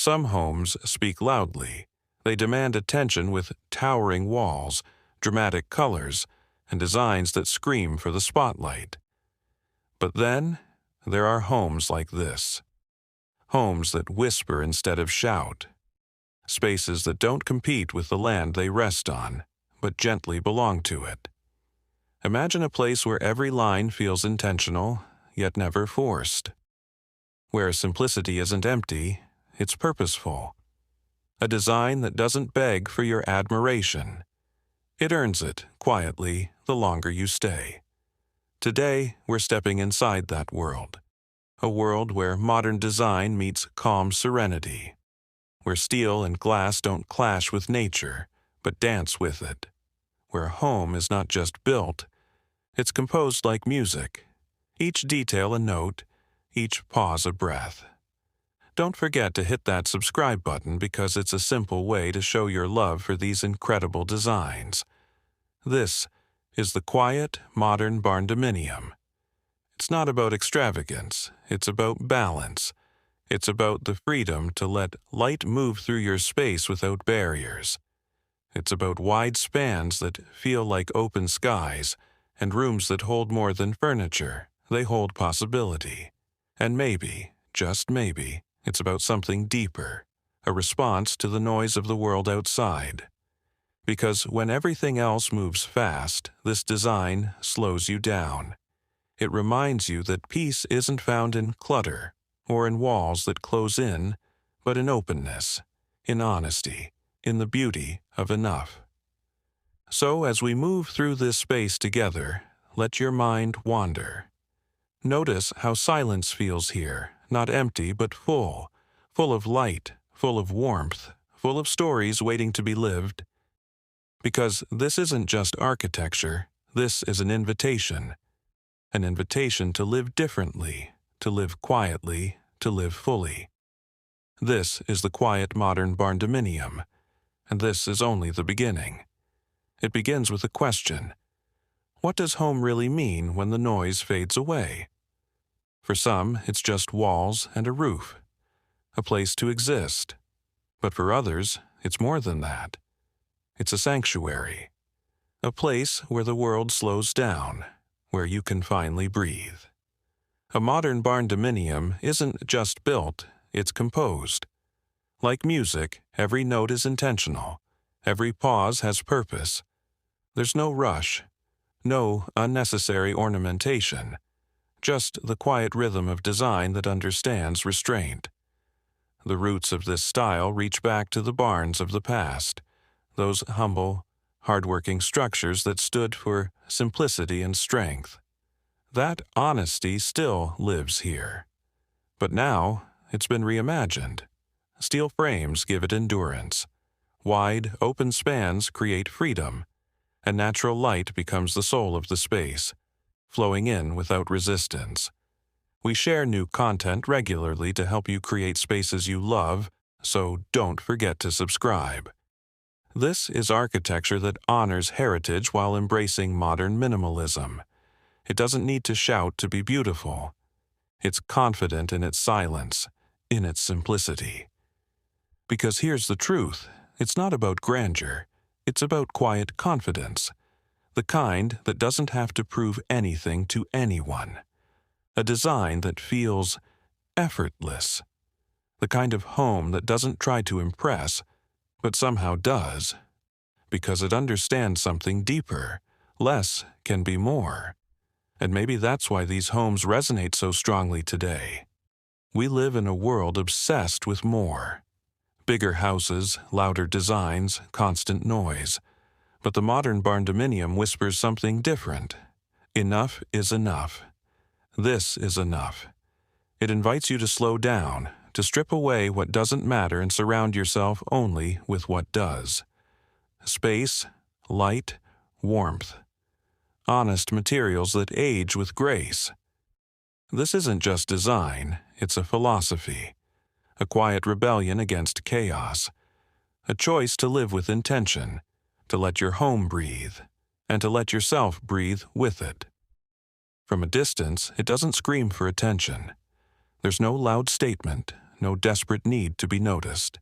Some homes speak loudly. They demand attention with towering walls, dramatic colors, and designs that scream for the spotlight. But then, there are homes like this. Homes that whisper instead of shout. Spaces that don't compete with the land they rest on, but gently belong to it. Imagine a place where every line feels intentional, yet never forced. Where simplicity isn't empty, it's purposeful. A design that doesn't beg for your admiration. It earns it, quietly, the longer you stay. Today, we're stepping inside that world. A world where modern design meets calm serenity. Where steel and glass don't clash with nature, but dance with it. Where home is not just built, it's composed like music. Each detail a note, each pause a breath. Don't forget to hit that subscribe button because it's a simple way to show your love for these incredible designs. This is the quiet, modern Barndominium. It's not about extravagance, it's about balance. It's about the freedom to let light move through your space without barriers. It's about wide spans that feel like open skies, and rooms that hold more than furniture. They hold possibility. And maybe, just maybe, it's about something deeper, a response to the noise of the world outside. Because when everything else moves fast, this design slows you down. It reminds you that peace isn't found in clutter, or in walls that close in, but in openness, in honesty, in the beauty of enough. So as we move through this space together, let your mind wander. Notice how silence feels here, not empty but full of light, full of warmth, full of stories waiting to be lived. Because this isn't just architecture, this is an invitation to live differently, to live quietly, to live fully. This is the quiet modern Barndominium, and this is only the beginning. It begins with a question. What does home really mean when the noise fades away? For some, it's just walls and a roof, a place to exist. But for others, it's more than that. It's a sanctuary, a place where the world slows down, where you can finally breathe. A modern Barndominium isn't just built, it's composed. Like music, every note is intentional. Every pause has purpose. There's no rush, no unnecessary ornamentation, just the quiet rhythm of design that understands restraint. The roots of this style reach back to the barns of the past, those humble, hardworking structures that stood for simplicity and strength. That honesty still lives here. But now, it's been reimagined. Steel frames give it endurance. Wide, open spans create freedom, and natural light becomes the soul of the space, flowing in without resistance. We share new content regularly to help you create spaces you love, so don't forget to subscribe. This is architecture that honors heritage while embracing modern minimalism. It doesn't need to shout to be beautiful. It's confident in its silence, in its simplicity. Because here's the truth, it's not about grandeur, it's about quiet confidence, the kind that doesn't have to prove anything to anyone. A design that feels effortless, the kind of home that doesn't try to impress, but somehow does, because it understands something deeper. Less can be more. And maybe that's why these homes resonate so strongly today. We live in a world obsessed with more. Bigger houses, louder designs, constant noise. But the modern Barndominium whispers something different. Enough is enough. This is enough. It invites you to slow down, to strip away what doesn't matter and surround yourself only with what does. Space, light, warmth. Honest materials that age with grace. This isn't just design, it's a philosophy. A quiet rebellion against chaos. A choice to live with intention, to let your home breathe, and to let yourself breathe with it. From a distance, it doesn't scream for attention. There's no loud statement, no desperate need to be noticed.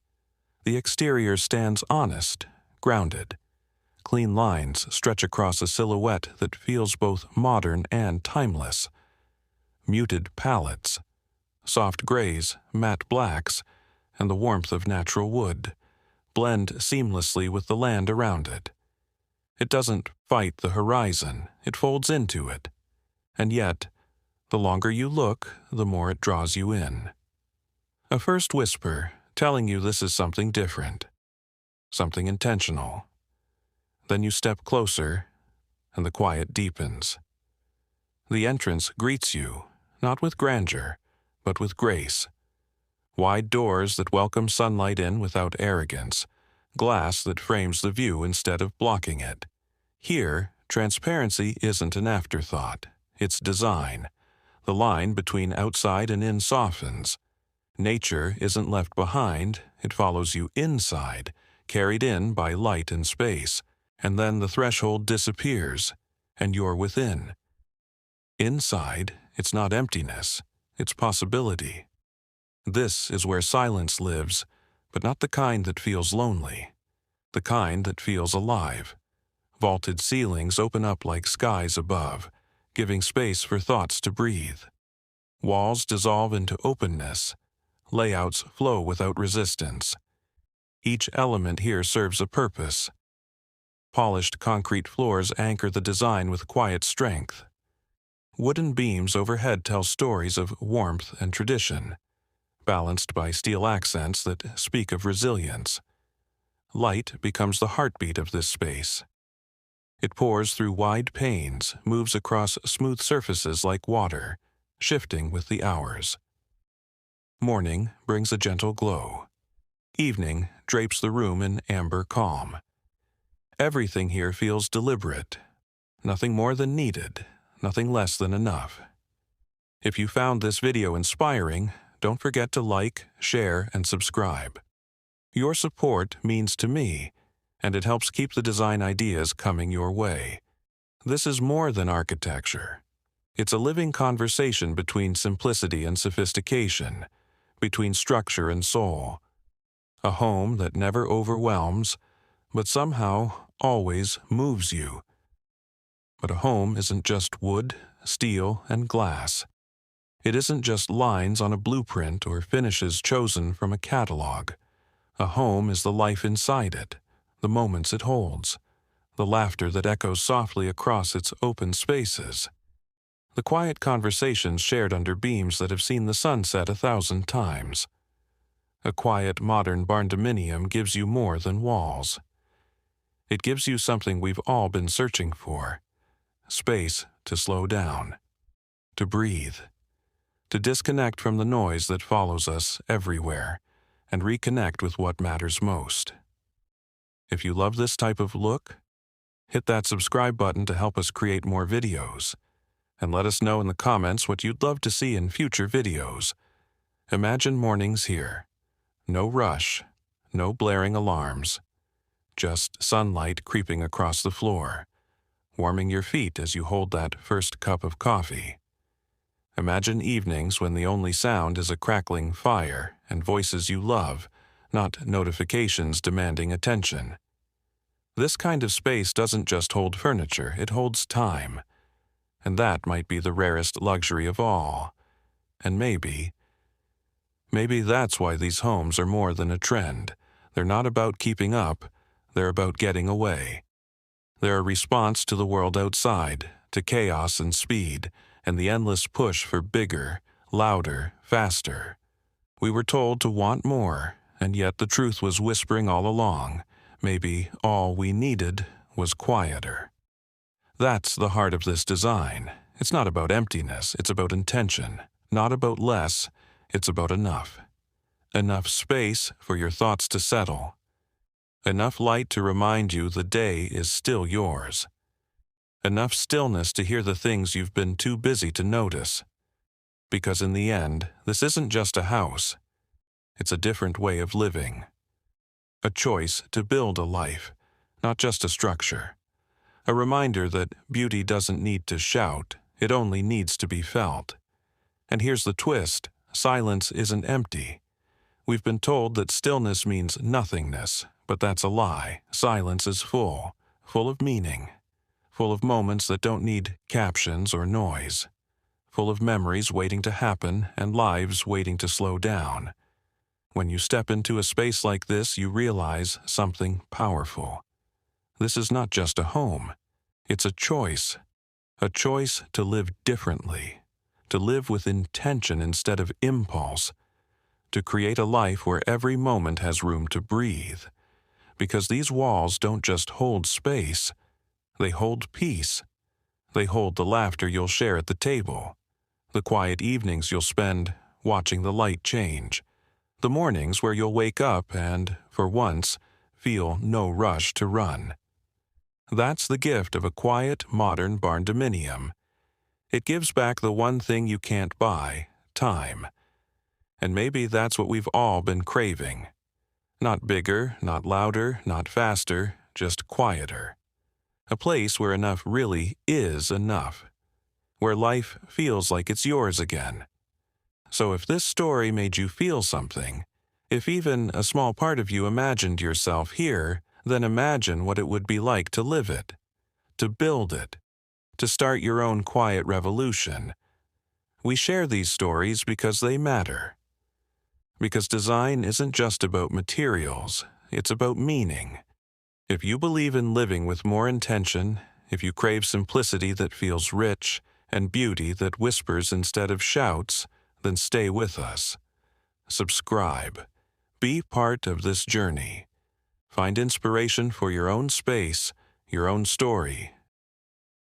The exterior stands honest, grounded. Clean lines stretch across a silhouette that feels both modern and timeless. Muted palettes, soft grays, matte blacks, and the warmth of natural wood blend seamlessly with the land around it. It doesn't fight the horizon, it folds into it. And yet, the longer you look, the more it draws you in. A first whisper telling you this is something different, something intentional. Then you step closer, and the quiet deepens. The entrance greets you, not with grandeur, but with grace. Wide doors that welcome sunlight in without arrogance, glass that frames the view instead of blocking it. Here, transparency isn't an afterthought, it's design. The line between outside and in softens. Nature isn't left behind, it follows you inside, carried in by light and space, and then the threshold disappears, and you're within. Inside, it's not emptiness, it's possibility. This is where silence lives, but not the kind that feels lonely, the kind that feels alive. Vaulted ceilings open up like skies above, giving space for thoughts to breathe. Walls dissolve into openness. Layouts flow without resistance. Each element here serves a purpose. Polished concrete floors anchor the design with quiet strength. Wooden beams overhead tell stories of warmth and tradition, balanced by steel accents that speak of resilience. Light becomes the heartbeat of this space. It pours through wide panes, moves across smooth surfaces like water, shifting with the hours. Morning brings a gentle glow. Evening drapes the room in amber calm. Everything here feels deliberate. Nothing more than needed, nothing less than enough. If you found this video inspiring, don't forget to like, share, and subscribe. Your support means to me, and it helps keep the design ideas coming your way. This is more than architecture. It's a living conversation between simplicity and sophistication, between structure and soul. A home that never overwhelms, but somehow always moves you. But a home isn't just wood, steel, and glass. It isn't just lines on a blueprint or finishes chosen from a catalog. A home is the life inside it, the moments it holds, the laughter that echoes softly across its open spaces, the quiet conversations shared under beams that have seen the sun set 1,000 times. A quiet, modern Barndominium gives you more than walls. It gives you something we've all been searching for: space to slow down, to breathe, to disconnect from the noise that follows us everywhere, and reconnect with what matters most. If you love this type of look, hit that subscribe button to help us create more videos, and let us know in the comments what you'd love to see in future videos. Imagine mornings here. No rush, no blaring alarms, just sunlight creeping across the floor, warming your feet as you hold that first cup of coffee. Imagine evenings when the only sound is a crackling fire and voices you love, not notifications demanding attention. This kind of space doesn't just hold furniture, it holds time. And that might be the rarest luxury of all. And maybe that's why these homes are more than a trend. They're not about keeping up, they're about getting away. They're a response to the world outside, to chaos and speed, and the endless push for bigger, louder, faster. We were told to want more, and yet the truth was whispering all along. Maybe all we needed was quieter. That's the heart of this design. It's not about emptiness, it's about intention. Not about less, it's about enough. Enough space for your thoughts to settle. Enough light to remind you the day is still yours. Enough stillness to hear the things you've been too busy to notice. Because in the end, this isn't just a house. It's a different way of living. A choice to build a life, not just a structure. A reminder that beauty doesn't need to shout, it only needs to be felt. And here's the twist: silence isn't empty. We've been told that stillness means nothingness, but that's a lie. Silence is full of meaning, full of moments that don't need captions or noise, full of memories waiting to happen and lives waiting to slow down. When you step into a space like this, you realize something powerful. This is not just a home. It's a choice to live differently, to live with intention instead of impulse, to create a life where every moment has room to breathe. Because these walls don't just hold space, they hold peace. They hold the laughter you'll share at the table, the quiet evenings you'll spend watching the light change, the mornings where you'll wake up and, for once, feel no rush to run. That's the gift of a quiet, modern barndominium. It gives back the one thing you can't buy, time. And maybe that's what we've all been craving. Not bigger, not louder, not faster, just quieter. A place where enough really is enough. Where life feels like it's yours again. So if this story made you feel something, if even a small part of you imagined yourself here, then imagine what it would be like to live it, to build it, to start your own quiet revolution. We share these stories because they matter. Because design isn't just about materials, it's about meaning. If you believe in living with more intention, if you crave simplicity that feels rich and beauty that whispers instead of shouts, then stay with us. Subscribe. Be part of this journey. Find inspiration for your own space, your own story,